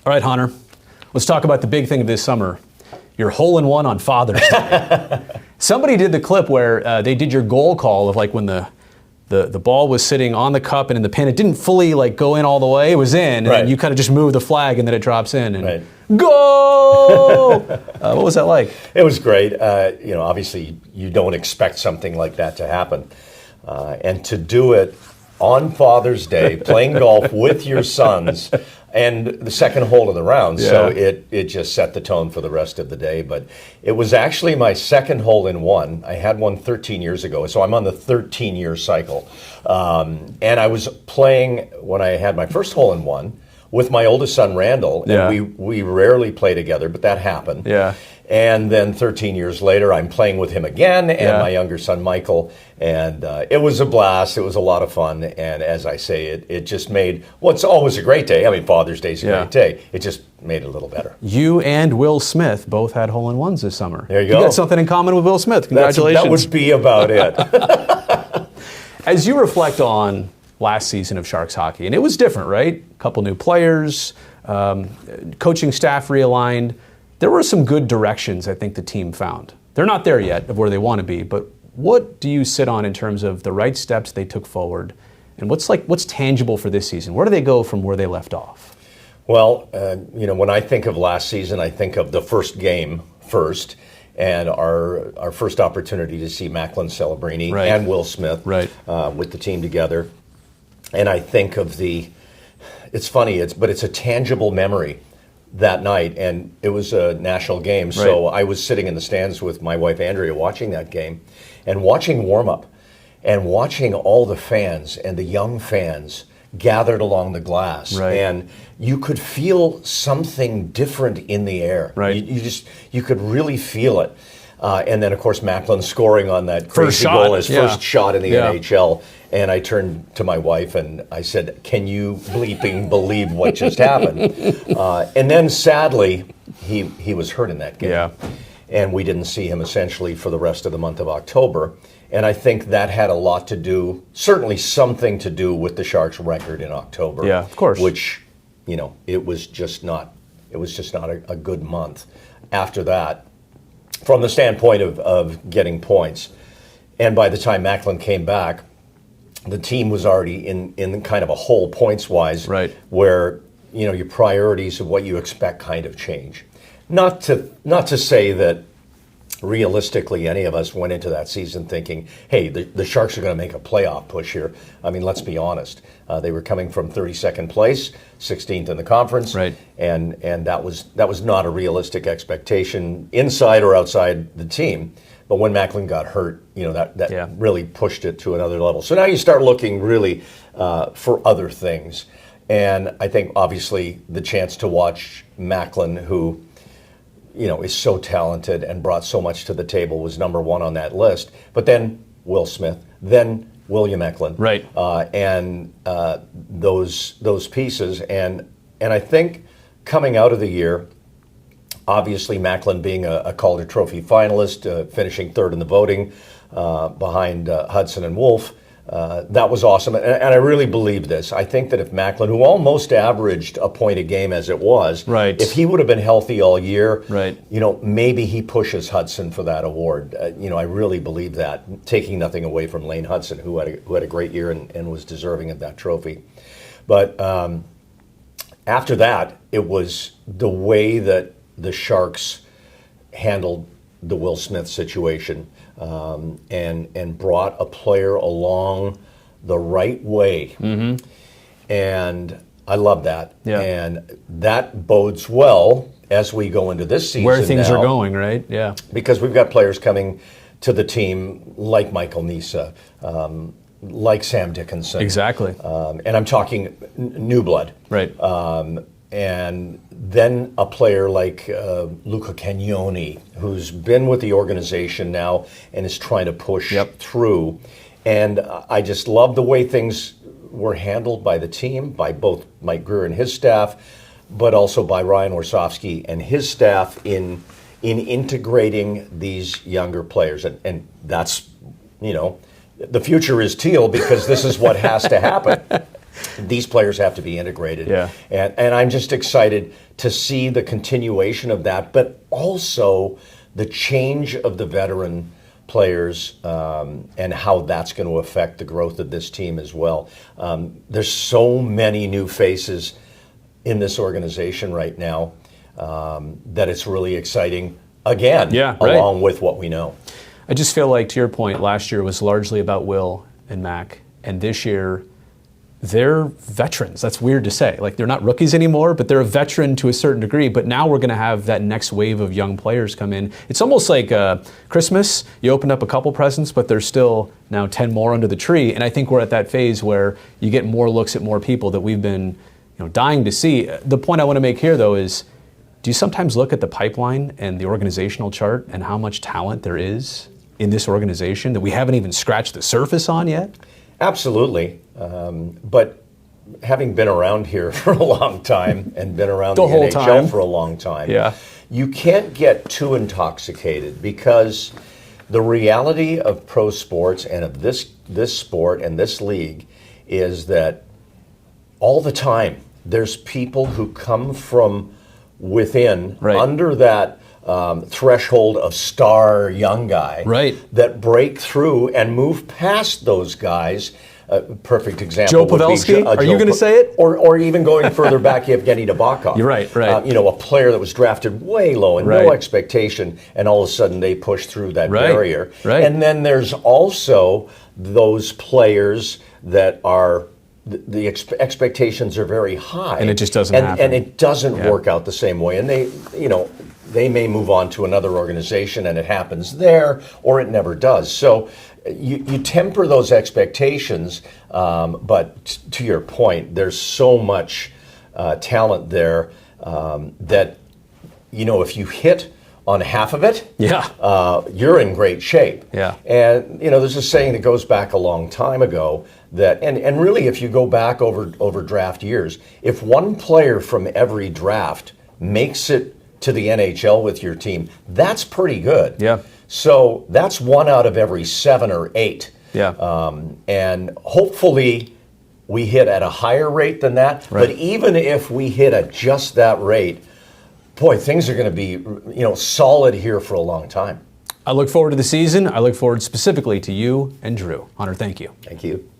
All right, Hunter, let's talk about the big thing of this summer, your hole-in-one on Father's Day. Somebody did the clip where they did your goal call of like when the ball was sitting on the cup and in the pin. It didn't fully like go in all the way. It was in, and then you kind of just move the flag and then it drops in. And go! What was that like? It was great. Obviously you don't expect something like that to happen. And to do it on Father's Day, playing golf with your sons, and the second hole of the round. Yeah. So it just set the tone for the rest of the day. But it was actually my second hole-in-one. I had one 13 years ago, so I'm on the 13-year cycle. And I was playing when I had my first hole-in-one with my oldest son, Randall. And we rarely play together, but that happened. Yeah. And then 13 years later, I'm playing with him again and my younger son, Michael. And it was a blast. It was a lot of fun. And as I say, it just made what's always a great day. I mean, Father's Day is a great day. It just made it a little better. You and Will Smith both had hole-in-ones this summer. There you go. You got something in common with Will Smith. Congratulations. That would be about it. As you reflect on last season of Sharks hockey, and it was different, right? A couple new players, coaching staff realigned. There were some good directions I think the team found. They're not there yet of where they want to be, but what do you sit on in terms of the right steps they took forward, and what's tangible for this season? Where do they go from where they left off? Well, when I think of last season, I think of the first game first, and our first opportunity to see Macklin Celebrini and Will Smith with the team together. And I think of it's funny, but it's a tangible memory that night, and it was a national game, so I was sitting in the stands with my wife Andrea watching that game and watching warm-up and watching all the fans and the young fans gathered along the glass, and you could feel something different in the air. You could really feel it. And then, of course, Macklin scoring on that crazy goal, his first shot in the NHL. And I turned to my wife and I said, "Can you bleeping believe what just happened?" And then, sadly, he was hurt in that game. And we didn't see him essentially for the rest of the month of October. And I think that had a lot to do, certainly something to do with the Sharks' record in October. Yeah, of course. Which, it was just not a good month after that, from the standpoint of getting points. And by the time Macklin came back, the team was already in kind of a hole points-wise, where your priorities of what you expect kind of change. Not to say that realistically any of us went into that season thinking, hey, the Sharks are going to make a playoff push here. I mean, let's be honest. They were coming from 32nd place, 16th in the conference, and that was not a realistic expectation inside or outside the team. But when Macklin got hurt, that really pushed it to another level. So now you start looking really for other things. And I think, obviously, the chance to watch Macklin, who is so talented and brought so much to the table, was number one on that list. But then Will Smith, then William Eklund, and those pieces. And I think coming out of the year, obviously, Macklin being a Calder Trophy finalist, finishing third in the voting behind Hudson and Wolf, that was awesome. And I really believe this. I think that if Macklin, who almost averaged a point a game as it was, if he would have been healthy all year, maybe he pushes Hudson for that award. I really believe that, taking nothing away from Lane Hudson, who had a great year and was deserving of that trophy. But after that, it was the way that the Sharks handled the Will Smith situation, and brought a player along the right way. And I love that. And that bodes well as we go into this season. Where things are going, right? Yeah. Because we've got players coming to the team like Michael Nisa, like Sam Dickinson. Exactly. And I'm talking new blood. And then a player like Luca Cagnoni, who's been with the organization now and is trying to push through. And I just love the way things were handled by the team, by both Mike Greer and his staff, but also by Ryan Warsofsky and his staff in integrating these younger players. And that's, the future is Teal, because this is what has to happen. These players have to be integrated. Yeah. And I'm just excited to see the continuation of that, but also the change of the veteran players and how that's going to affect the growth of this team as well. There's so many new faces in this organization right now that it's really exciting, again, along with what we know. I just feel like, to your point, last year was largely about Will and Mac, and this year they're veterans. That's weird to say. Like, they're not rookies anymore, but they're a veteran to a certain degree. But now we're going to have that next wave of young players come in. It's almost like Christmas. You open up a couple presents, but there's still now 10 more under the tree. And I think we're at that phase where you get more looks at more people that we've been dying to see. The point I want to make here, though, is do you sometimes look at the pipeline and the organizational chart and how much talent there is in this organization that we haven't even scratched the surface on yet? Absolutely. But having been around here for a long time and been around the whole NHL time for a long time, yeah, you can't get too intoxicated, because the reality of pro sports and of this sport and this league is that all the time there's people who come from within, under that threshold of star young guy, that break through and move past those guys. Perfect example. Joe Pavelski? Are you going to say it? Or even going further back, Evgeny Nabokov. You're right. A player that was drafted way low and no expectation, and all of a sudden they push through that barrier. And then there's also those players that are the expectations are very high, and it just doesn't happen. And it doesn't work out the same way. And they may move on to another organization, and it happens there, or it never does. So you temper those expectations, but to your point, there's so much talent there that, if you hit on half of it, you're in great shape. And there's a saying that goes back a long time ago that, and really, if you go back over draft years, if one player from every draft makes it to the NHL with your team, that's pretty good. So that's 1 out of every 7 or 8. And hopefully we hit at a higher rate than that. But even if we hit at just that rate, boy, things are going to be solid here for a long time. I look forward to the season. I look forward specifically to you and Drew. Hunter, thank you. Thank you.